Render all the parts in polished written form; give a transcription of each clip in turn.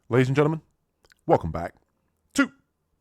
Ladies and gentlemen, welcome back to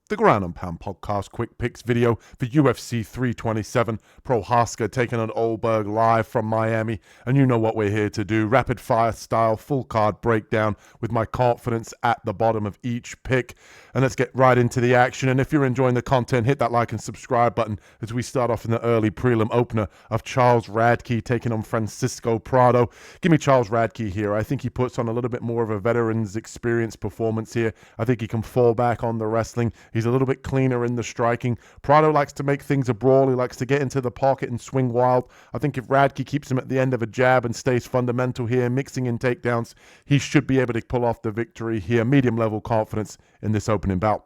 the Ground and Pound Podcast Quick Picks video for UFC 327. Procházka taking on Ulberg live from Miami. And you know what we're here to do. Rapid fire style, full card breakdown with my confidence at the bottom of each pick. And let's get right into the action. And if you're enjoying the content, hit that like and subscribe button as we start off in the early prelim opener of Charles Radkkey taking on Francisco Prado. Give me Charles Radkkey here. I think he puts on a little bit more of a veteran's experience performance here. I think he can fall back on the wrestling. He's a little bit cleaner in the striking. Prado likes to make things a brawl. He likes to get into the pocket and swing wild. I think if Radkkey keeps him at the end of a jab and stays fundamental here, mixing in takedowns, he should be able to pull off the victory here. Medium level confidence in this opening bout.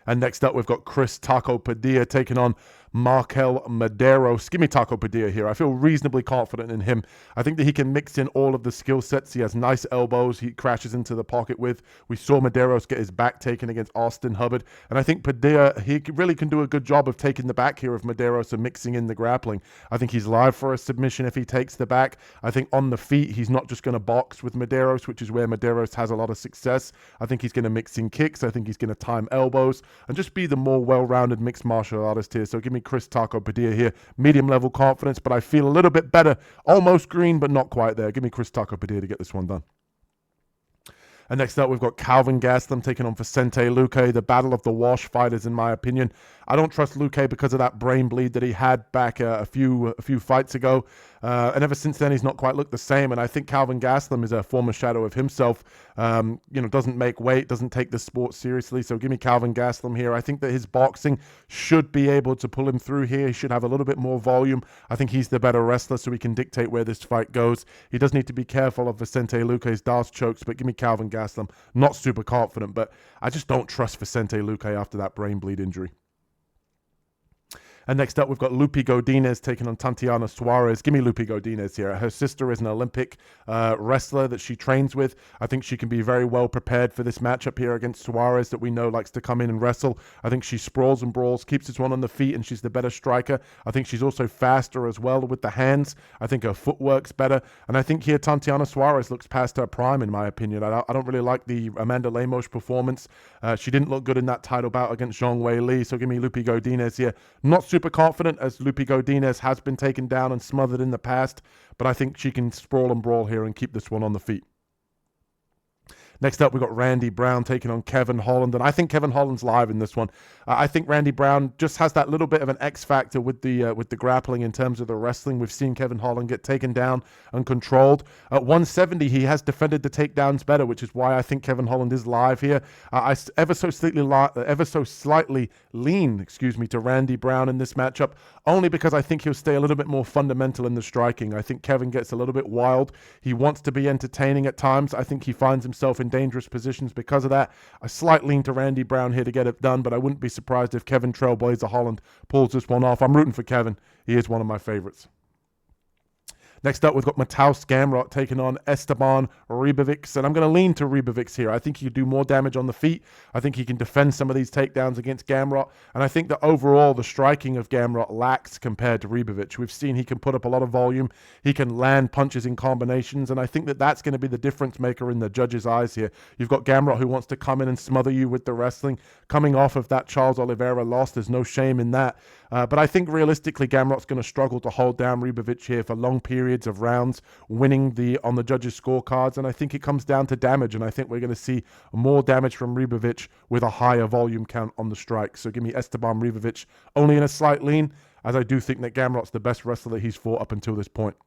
And next up, we've got Chris Taco Padilla taking on Markel Medeiros. Give me Taco Padilla here. I feel reasonably confident in him. I think that he can mix in all of the skill sets. He has nice elbows he crashes into the pocket with. We saw Medeiros get his back taken against Austin Hubbard. And I think Padilla, he really can do a good job of taking the back here of Medeiros and mixing in the grappling. I think he's live for a submission if he takes the back. I think on the feet, he's not just going to box with Medeiros, which is where Medeiros has a lot of success. I think he's going to mix in kicks. I think he's going to time elbows and just be the more well-rounded mixed martial artist here. So give me Chris Taco Padilla here. Medium level confidence, but I feel a little bit better. Almost green, but not quite there. Give me Chris Taco Padilla to get this one done. And next up, we've got Calvin Gastelum taking on Vicente Luque, the battle of the wash fighters, in my opinion. I don't trust Luque because of that brain bleed that he had back a few fights ago. And ever since then, he's not quite looked the same. And I think Calvin Gastelum is a former shadow of himself. Doesn't make weight, doesn't take the sport seriously. So give me Calvin Gastelum here. I think that his boxing should be able to pull him through here. He should have a little bit more volume. I think he's the better wrestler, so he can dictate where this fight goes. He does need to be careful of Vicente Luque's Darce chokes, but give me Calvin Gastelum. Not super confident, but I just don't trust Vicente Luque after that brain bleed injury. And next up, we've got Lupi Godinez taking on Tatiana Suarez. Give me Lupi Godinez here. Her sister is an Olympic wrestler that she trains with. I think she can be very well prepared for this matchup here against Suarez that we know likes to come in and wrestle. I think she sprawls and brawls, keeps this one on the feet, and she's the better striker. I think she's also faster as well with the hands. I think her footwork's better. And I think here Tatiana Suarez looks past her prime, in my opinion. I don't really like the Amanda Lemos performance. She didn't look good in that title bout against Zhang Wei Li, so give me Lupi Godinez here. Not super confident, as Lupi Godinez has been taken down and smothered in the past, but I think she can sprawl and brawl here and keep this one on the feet. Next up, we've got Randy Brown taking on Kevin Holland, and I think Kevin Holland's live in this one. I think Randy Brown just has that little bit of an X factor with the grappling in terms of the wrestling. We've seen Kevin Holland get taken down and controlled. At 170, he has defended the takedowns better, which is why I think Kevin Holland is live here. I ever so slightly lean, to Randy Brown in this matchup, only because I think he'll stay a little bit more fundamental in the striking. I think Kevin gets a little bit wild. He wants to be entertaining at times. I think he finds himself in dangerous positions because of that. A slight lean to Randy Brown here to get it done, but I wouldn't be surprised if Kevin Trailblazer Holland pulls this one off. I'm rooting for Kevin. He is one of my favorites. Next up, we've got Mateusz Gamrock taking on Esteban Rebic, and I'm going to lean to Rebic here. I think he can do more damage on the feet. I think he can defend some of these takedowns against Gamrock, and I think that overall the striking of Gamrock lacks compared to Rebic. We've seen he can put up a lot of volume. He can land punches in combinations, and I think that that's going to be the difference maker in the judges' eyes here. You've got Gamrock who wants to come in and smother you with the wrestling. Coming off of that Charles Oliveira loss, there's no shame in that. But I think realistically, Gamrock's going to struggle to hold down Rebic here for long periods of rounds, winning on the judges' scorecards, and I think it comes down to damage, and I think we're going to see more damage from Rebic with a higher volume count on the strike. So give me Esteban Rebic only in a slight lean, as I do think that Gamrock's the best wrestler that he's fought up until this point.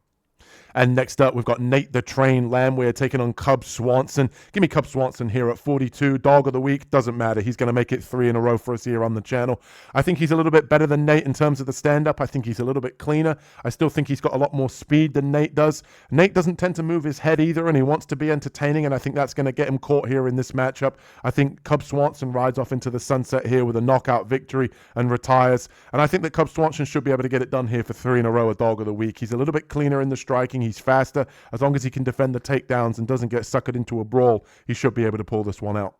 And next up, we've got Nate the Train Landwehr taking on Cub Swanson. Give me Cub Swanson here at 42. Dog of the week, doesn't matter. He's going to make it 3 in a row for us here on the channel. I think he's a little bit better than Nate in terms of the stand-up. I think he's a little bit cleaner. I still think he's got a lot more speed than Nate does. Nate doesn't tend to move his head either, and he wants to be entertaining, and I think that's going to get him caught here in this matchup. I think Cub Swanson rides off into the sunset here with a knockout victory and retires, and I think that Cub Swanson should be able to get it done here for 3 in a row, a dog of the week. He's a little bit cleaner in the striking. He's faster. As long as he can defend the takedowns and doesn't get suckered into a brawl, he should be able to pull this one out.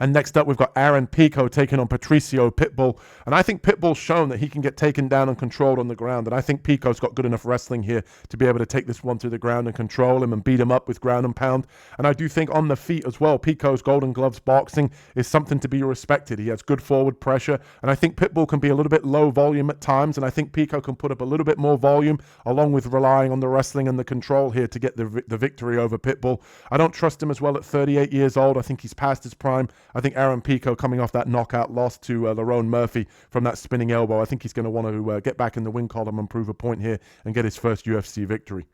And next up, we've got Aaran Pico taking on Patricio Pitbull. And I think Pitbull's shown that he can get taken down and controlled on the ground. And I think Pico's got good enough wrestling here to be able to take this one to the ground and control him and beat him up with ground and pound. And I do think on the feet as well, Pico's Golden Gloves boxing is something to be respected. He has good forward pressure. And I think Pitbull can be a little bit low volume at times. And I think Pico can put up a little bit more volume along with relying on the wrestling and the control here to get the victory over Pitbull. I don't trust him as well at 38 years old. I think he's past his prime. I think Aaran Pico coming off that knockout loss to Lerone Murphy from that spinning elbow, I think he's going to want to get back in the win column and prove a point here and get his first UFC victory.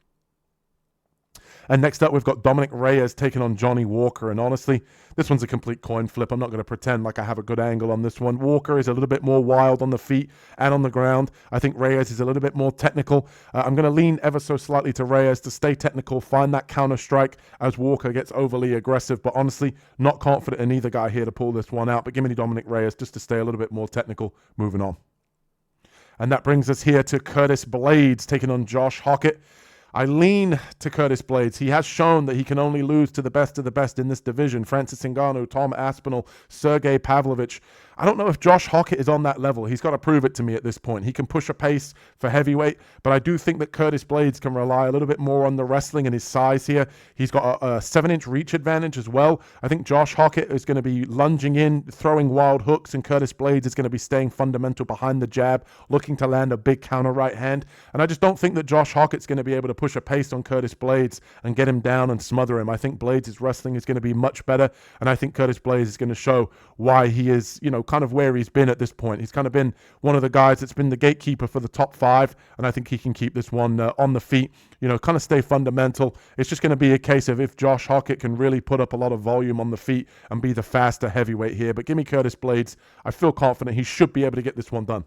And next up, we've got Dominic Reyes taking on Johnny Walker. And honestly, this one's a complete coin flip. I'm not going to pretend like I have a good angle on this one. Walker is a little bit more wild on the feet and on the ground. I think Reyes is a little bit more technical. I'm going to lean ever so slightly to Reyes to stay technical, find that counter strike as Walker gets overly aggressive. But honestly, not confident in either guy here to pull this one out. But give me Dominic Reyes just to stay a little bit more technical. Moving on. And that brings us here to Curtis Blaydes taking on Josh Hockett. I lean to Curtis Blaydes. He has shown that he can only lose to the best of the best in this division. Francis Ngannou, Tom Aspinall, Sergey Pavlovich. I don't know if Josh Hockett is on that level. He's got to prove it to me at this point. He can push a pace for heavyweight, but I do think that Curtis Blaydes can rely a little bit more on the wrestling and his size here. He's got a 7-inch reach advantage as well. I think Josh Hockett is going to be lunging in, throwing wild hooks, and Curtis Blaydes is going to be staying fundamental behind the jab, looking to land a big counter right hand. And I just don't think that Josh Hockett's going to be able to push a pace on Curtis Blaydes and get him down and smother him. I think Blaydes' wrestling is going to be much better, and I think Curtis Blaydes is going to show why he is, kind of where he's been at this point. He's kind of been one of the guys that's been the gatekeeper for the top 5, and I think he can keep this one on the feet, kind of stay fundamental. It's just going to be a case of if Josh Hockett can really put up a lot of volume on the feet and be the faster heavyweight here. But give me Curtis Blaydes. I feel confident he should be able to get this one done.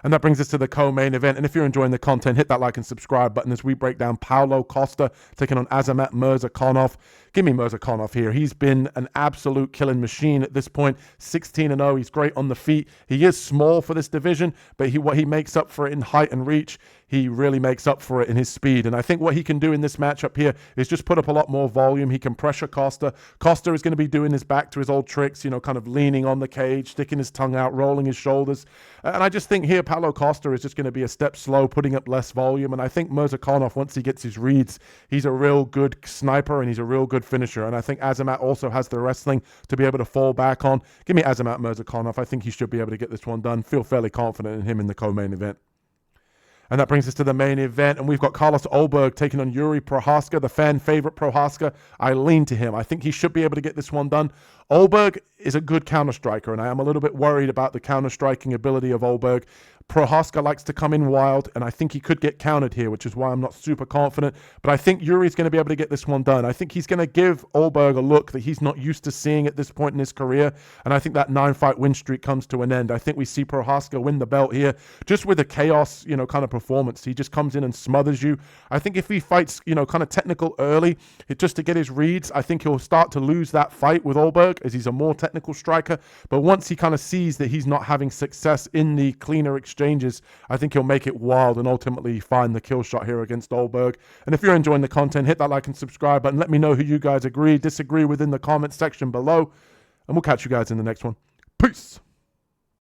And that brings us to the co-main event. And if you're enjoying the content, hit that like and subscribe button as we break down Paulo Costa taking on Azamat Murzakanov. Give me Murzakanov here. He's been an absolute killing machine at this point. 16-0. He's great on the feet. He is small for this division, but what he makes up for it in height and reach, he really makes up for it in his speed. And I think what he can do in this matchup here is just put up a lot more volume. He can pressure Costa. Costa is going to be doing his back to his old tricks, kind of leaning on the cage, sticking his tongue out, rolling his shoulders. And I just think here Paulo Costa is just going to be a step slow, putting up less volume. And I think Murzakanov, once he gets his reads, he's a real good sniper and he's a real good finisher. And I think Azamat also has the wrestling to be able to fall back on. Give me Azamat Murzakanov. I think he should be able to get this one done. Feel fairly confident in him in the co-main event. And that brings us to the main event, and we've got Carlos Ulberg taking on Yuri Procházka, the fan favorite Procházka. I lean to him. I think he should be able to get this one done. Ulberg is a good counter striker, and I am a little bit worried about the counter striking ability of Ulberg. Procházka likes to come in wild, and I think he could get countered here, which is why I'm not super confident. But I think Yuri's going to be able to get this one done. I think he's going to give Ulberg a look that he's not used to seeing at this point in his career, and I think that 9-fight win streak comes to an end. I think we see Procházka win the belt here, just with a chaos, kind of performance. He just comes in and smothers you. I think if he fights, kind of technical early, just to get his reads, I think he'll start to lose that fight with Ulberg as he's a more technical striker. But once he kind of sees that he's not having success in the cleaner exchanges, I think he'll make it wild and ultimately find the kill shot here against Ulberg. And if you're enjoying the content, hit that like and subscribe button. Let me know who you guys agree, disagree with in the comments section below. And we'll catch you guys in the next one. Peace.